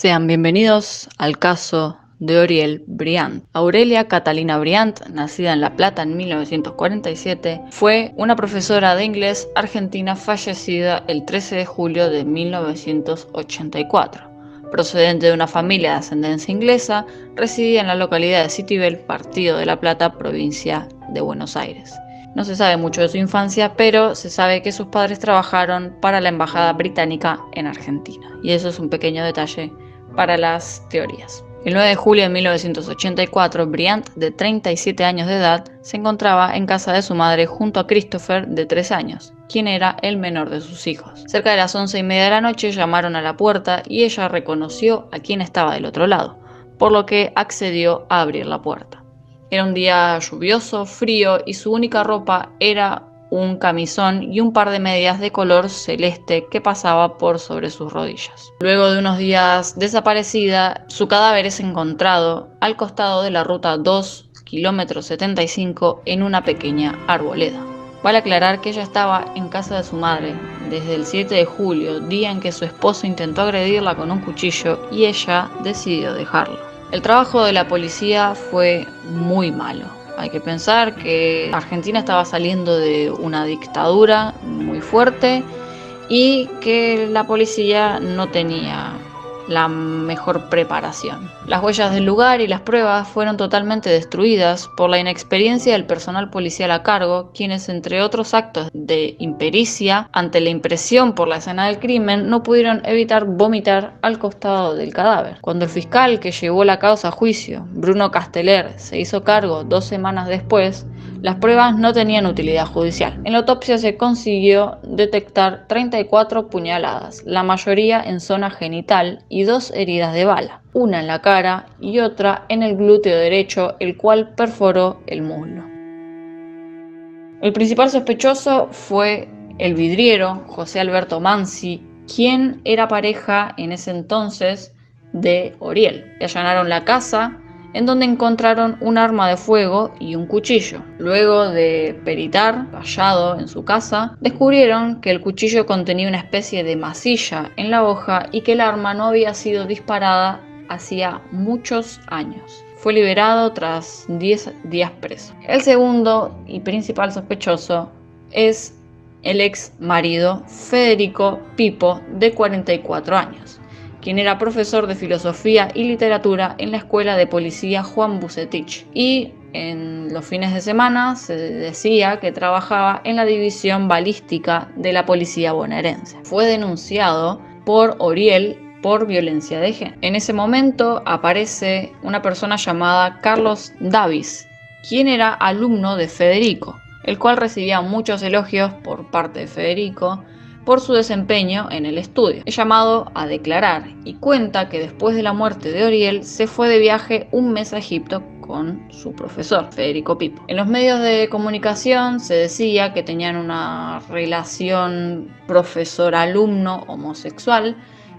Sean bienvenidos al caso de Oriel Bryant. Aurelia Catalina Bryant, nacida en La Plata en 1947, fue una profesora de inglés argentina fallecida el 13 de julio de 1984. Procedente de una familia de ascendencia inglesa, residía en la localidad de Citibel, partido de La Plata, provincia de Buenos Aires. No se sabe mucho de su infancia, pero se sabe que sus padres trabajaron para la embajada británica en Argentina. Y eso es un pequeño detalle para las teorías. El 9 de julio de 1984, Bryant, de 37 años de edad, se encontraba en casa de su madre junto a Christopher, de 3 años, quien era el menor de sus hijos. Cerca de las 11:30 de la noche llamaron a la puerta y ella reconoció a quien estaba del otro lado, por lo que accedió a abrir la puerta. Era un día lluvioso, frío, y su única ropa era un camisón y un par de medias de color celeste que pasaba por sobre sus rodillas. Luego de unos días desaparecida, su cadáver es encontrado al costado de la ruta 2, kilómetro 75, en una pequeña arboleda. Vale aclarar que ella estaba en casa de su madre desde el 7 de julio, día en que su esposo intentó agredirla con un cuchillo y ella decidió dejarlo. El trabajo de la policía fue muy malo. Hay que pensar que Argentina estaba saliendo de una dictadura muy fuerte y que la policía no tenía la mejor preparación. Las huellas del lugar y las pruebas fueron totalmente destruidas por la inexperiencia del personal policial a cargo, quienes, entre otros actos de impericia ante la impresión por la escena del crimen, no pudieron evitar vomitar al costado del cadáver. Cuando el fiscal que llevó la causa a juicio, Bruno Casteller, se hizo cargo 2 semanas después, las pruebas no tenían utilidad judicial. En la autopsia se consiguió detectar 34 puñaladas, la mayoría en zona genital, y 2 heridas de bala, una en la cara y otra en el glúteo derecho, el cual perforó el muslo. El principal sospechoso fue el vidriero José Alberto Mansi, quien era pareja en ese entonces de Oriel. Le allanaron la casa, en donde encontraron un arma de fuego y un cuchillo. Luego de peritar, hallado en su casa, descubrieron que el cuchillo contenía una especie de masilla en la hoja y que el arma no había sido disparada hacía muchos años. Fue liberado tras 10 días preso. El segundo y principal sospechoso es el ex marido Federico Pipo, de 44 años. Quien era profesor de filosofía y literatura en la escuela de policía Juan Bucetich, y en los fines de semana se decía que trabajaba en la división balística de la policía bonaerense. Fue denunciado por Oriel por violencia de género. En ese momento aparece una persona llamada Carlos Davis, quien era alumno de Federico, el cual recibía muchos elogios por parte de Federico por su desempeño en el estudio. Es llamado a declarar y cuenta que después de la muerte de Oriel se fue de viaje un mes a Egipto con su profesor, Federico Pipo. En los medios de comunicación se decía que tenían una relación profesor-alumno homosexual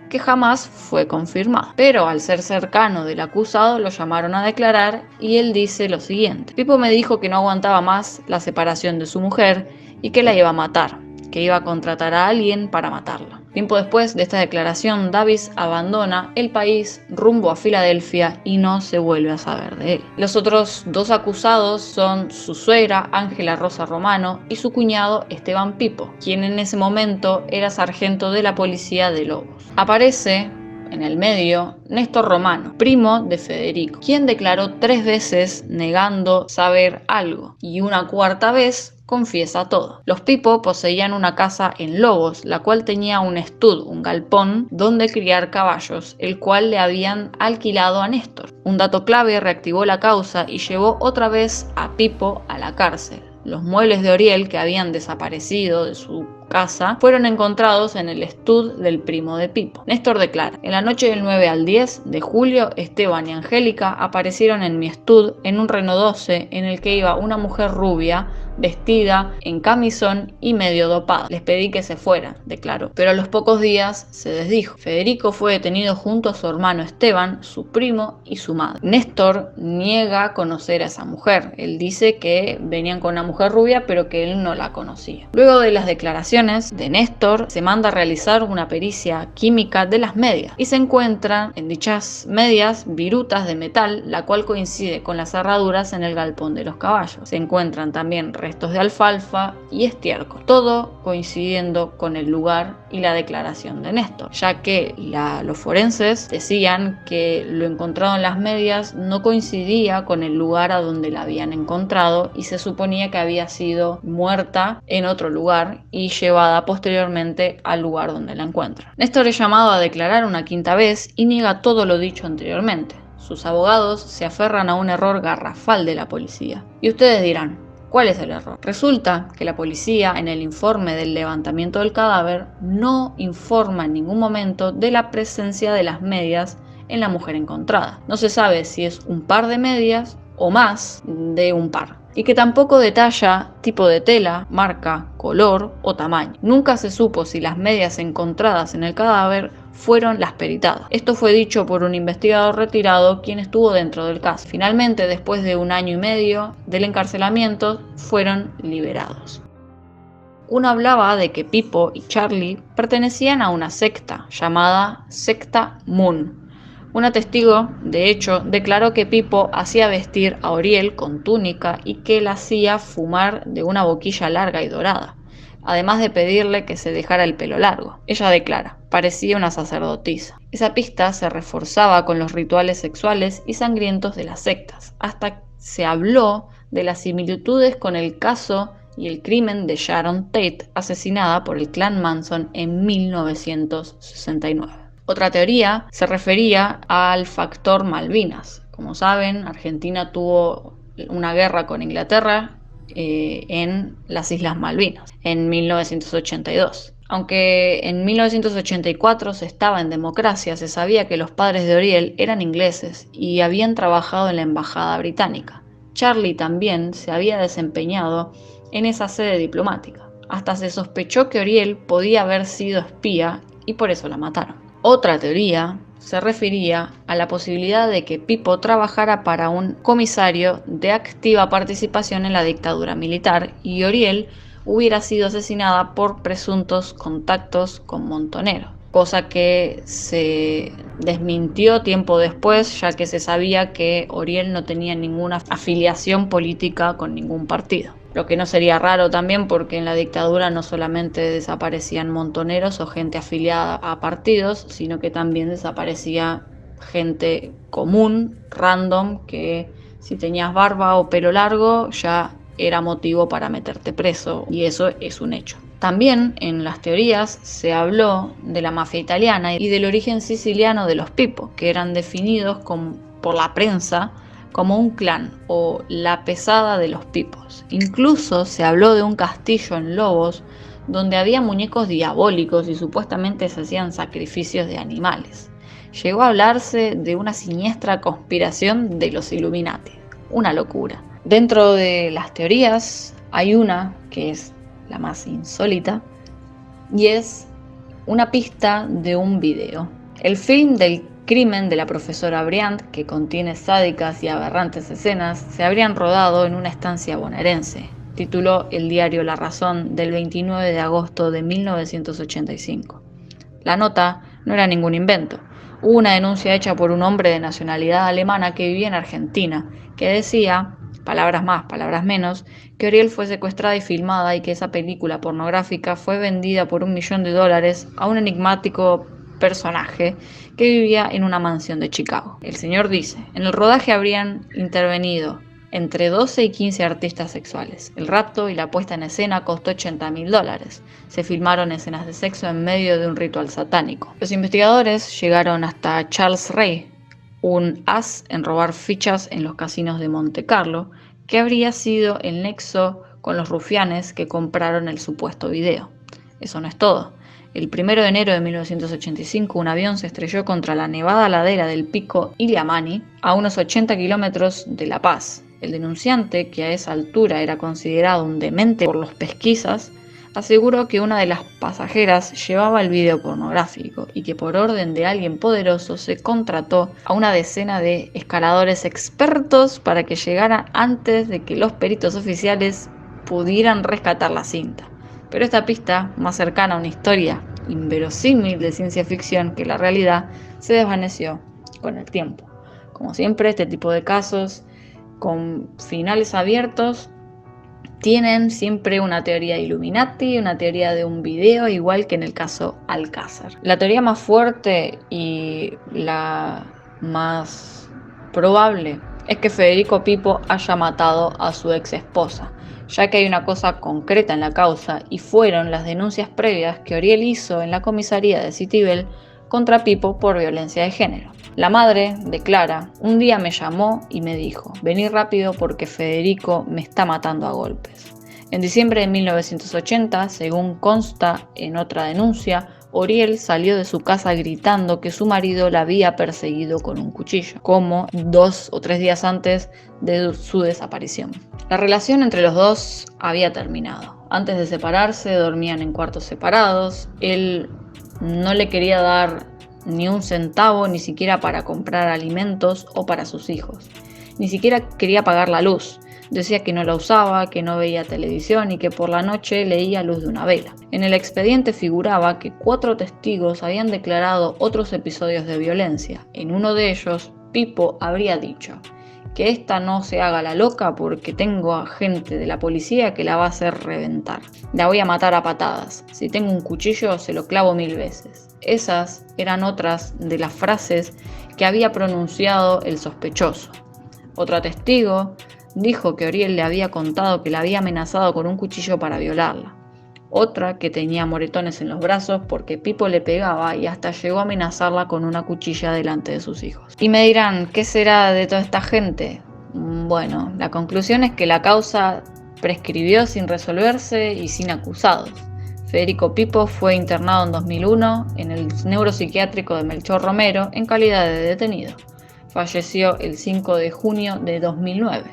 que jamás fue confirmada. Pero al ser cercano del acusado lo llamaron a declarar y él dice lo siguiente: Pipo me dijo que no aguantaba más la separación de su mujer y que la iba a matar, que iba a contratar a alguien para matarla. Tiempo después de esta declaración, Davis abandona el país rumbo a Filadelfia y no se vuelve a saber de él. Los otros 2 acusados son su suegra, Ángela Rosa Romano, y su cuñado, Esteban Pipo, quien en ese momento era sargento de la policía de Lobos. Aparece en el medio Néstor Romano, primo de Federico, quien declaró 3 veces negando saber algo y una 4ª vez confiesa todo. Los Pipo poseían una casa en Lobos, la cual tenía un estud, un galpón, donde criar caballos, el cual le habían alquilado a Néstor. Un dato clave reactivó la causa y llevó otra vez a Pipo a la cárcel. Los muebles de Oriel, que habían desaparecido de su casa, fueron encontrados en el estud del primo de Pipo. Néstor declara: en la noche del 9 al 10 de julio, Esteban y Angélica aparecieron en mi estud en un Renault 12 en el que iba una mujer rubia, vestida en camisón y medio dopada. Les pedí que se fueran, declaró. Pero a los pocos días se desdijo. Federico fue detenido junto a su hermano Esteban, su primo y su madre. Néstor niega conocer a esa mujer. Él dice que venían con una mujer rubia, pero que él no la conocía. Luego de las declaraciones de Néstor, se manda a realizar una pericia química de las medias y se encuentran en dichas medias virutas de metal, la cual coincide con las cerraduras en el galpón de los caballos. Se encuentran también restos de alfalfa y estiércol, todo coincidiendo con el lugar y la declaración de Néstor, ya que los forenses decían que lo encontrado en las medias no coincidía con el lugar a donde la habían encontrado y se suponía que había sido muerta en otro lugar y llevada posteriormente al lugar donde la encuentran. Néstor es llamado a declarar una quinta vez y niega todo lo dicho anteriormente. Sus abogados se aferran a un error garrafal de la policía. Y ustedes dirán, ¿cuál es el error? Resulta que la policía, en el informe del levantamiento del cadáver, no informa en ningún momento de la presencia de las medias en la mujer encontrada. No se sabe si es un par de medias o más de un par. Y que tampoco detalla tipo de tela, marca, color o tamaño. Nunca se supo si las medias encontradas en el cadáver fueron las peritadas. Esto fue dicho por un investigador retirado quien estuvo dentro del caso. Finalmente, después de 1 año y medio del encarcelamiento, fueron liberados. Uno hablaba de que Pippo y Charlie pertenecían a una secta llamada Secta Moon. Una testigo, de hecho, declaró que Pippo hacía vestir a Oriel con túnica y que él hacía fumar de una boquilla larga y dorada, además de pedirle que se dejara el pelo largo. Ella declara, parecía una sacerdotisa. Esa pista se reforzaba con los rituales sexuales y sangrientos de las sectas, hasta se habló de las similitudes con el caso y el crimen de Sharon Tate, asesinada por el clan Manson en 1969. Otra teoría se refería al factor Malvinas. Como saben, Argentina tuvo una guerra con Inglaterra en las Islas Malvinas en 1982. Aunque en 1984 se estaba en democracia, se sabía que los padres de Oriel eran ingleses y habían trabajado en la embajada británica. Charlie también se había desempeñado en esa sede diplomática. Hasta se sospechó que Oriel podía haber sido espía y por eso la mataron. Otra teoría se refería a la posibilidad de que Pippo trabajara para un comisario de activa participación en la dictadura militar y Oriel hubiera sido asesinada por presuntos contactos con Montonero, cosa que se desmintió tiempo después, ya que se sabía que Oriel no tenía ninguna afiliación política con ningún partido. Lo que no sería raro también porque en la dictadura no solamente desaparecían montoneros o gente afiliada a partidos, sino que también desaparecía gente común, random, que si tenías barba o pelo largo ya era motivo para meterte preso, y eso es un hecho. También en las teorías se habló de la mafia italiana y del origen siciliano de los Pippo, que eran definidos por la prensa como un clan o la pesada de los Pippos. Incluso se habló de un castillo en Lobos donde había muñecos diabólicos y supuestamente se hacían sacrificios de animales. Llegó a hablarse de una siniestra conspiración de los Illuminati. Una locura. Dentro de las teorías hay una que es la más insólita y es una pista de un video. El film del crimen de la profesora Bryant, que contiene sádicas y aberrantes escenas, se habrían rodado en una estancia bonaerense, tituló el diario La Razón del 29 de agosto de 1985. La nota no era ningún invento. Hubo una denuncia hecha por un hombre de nacionalidad alemana que vivía en Argentina, que decía, palabras más, palabras menos, que Oriel fue secuestrada y filmada y que esa película pornográfica fue vendida por $1 millón a un enigmático personaje que vivía en una mansión de Chicago. El señor dice, en el rodaje habrían intervenido entre 12 y 15 artistas sexuales. El rapto y la puesta en escena costó $80.000. Se filmaron escenas de sexo en medio de un ritual satánico. Los investigadores llegaron hasta Charles Ray, un as en robar fichas en los casinos de Monte Carlo, que habría sido el nexo con los rufianes que compraron el supuesto video. Eso no es todo. El 1 de enero de 1985, un avión se estrelló contra la nevada ladera del pico Illiamani, a unos 80 kilómetros de La Paz. El denunciante, que a esa altura era considerado un demente por los pesquisas, aseguró que una de las pasajeras llevaba el video pornográfico y que por orden de alguien poderoso se contrató a una decena de escaladores expertos para que llegaran antes de que los peritos oficiales pudieran rescatar la cinta. Pero esta pista, más cercana a una historia inverosímil de ciencia ficción que la realidad, se desvaneció con el tiempo. Como siempre, este tipo de casos con finales abiertos tienen siempre una teoría de Illuminati, una teoría de un video, igual que en el caso Alcázar. La teoría más fuerte y la más probable es que Federico Pipo haya matado a su ex esposa, ya que hay una cosa concreta en la causa y fueron las denuncias previas que Oriel hizo en la comisaría de Citibel contra Pipo por violencia de género. La madre de Clara un día me llamó y me dijo: vení rápido porque Federico me está matando a golpes. En diciembre de 1980, según consta en otra denuncia, Oriel salió de su casa gritando que su marido la había perseguido con un cuchillo, como 2 o 3 días antes de su desaparición. La relación entre los dos había terminado. Antes de separarse, dormían en cuartos separados. Él no le quería dar ni un centavo, ni siquiera para comprar alimentos o para sus hijos. Ni siquiera quería pagar la luz. Decía que no la usaba, que no veía televisión y que por la noche leía a luz de una vela. En el expediente figuraba que 4 testigos habían declarado otros episodios de violencia. En uno de ellos, Pipo habría dicho: que esta no se haga la loca porque tengo a gente de la policía que la va a hacer reventar. La voy a matar a patadas. Si tengo un cuchillo, se lo clavo 1000 veces. Esas eran otras de las frases que había pronunciado el sospechoso. Otro testigo dijo que Oriel le había contado que la había amenazado con un cuchillo para violarla. Otra que tenía moretones en los brazos porque Pipo le pegaba y hasta llegó a amenazarla con una cuchilla delante de sus hijos. Y me dirán, ¿qué será de toda esta gente? Bueno, la conclusión es que la causa prescribió sin resolverse y sin acusados. Federico Pipo fue internado en 2001 en el neuropsiquiátrico de Melchor Romero en calidad de detenido. Falleció el 5 de junio de 2009.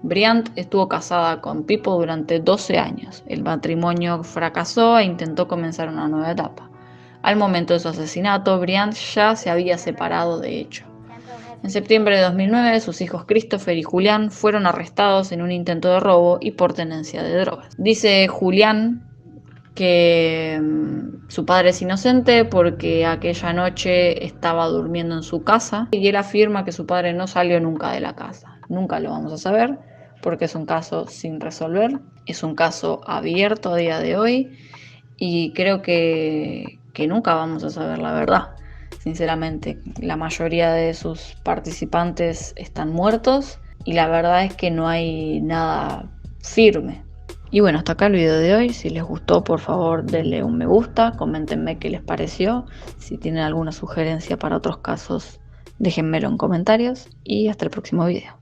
Briand estuvo casada con Pipo durante 12 años. El matrimonio fracasó e intentó comenzar una nueva etapa. Al momento de su asesinato, Briand ya se había separado de hecho. En septiembre de 2009, sus hijos Christopher y Julián fueron arrestados en un intento de robo y por tenencia de drogas. Dice Julián que su padre es inocente porque aquella noche estaba durmiendo en su casa y él afirma que su padre no salió nunca de la casa. Nunca lo vamos a saber porque es un caso sin resolver, es un caso abierto a día de hoy y creo que nunca vamos a saber la verdad. Sinceramente, la mayoría de sus participantes están muertos y la verdad es que no hay nada firme. Y bueno, hasta acá el video de hoy. Si les gustó, por favor denle un me gusta, coméntenme qué les pareció. Si tienen alguna sugerencia para otros casos, déjenmelo en comentarios y hasta el próximo video.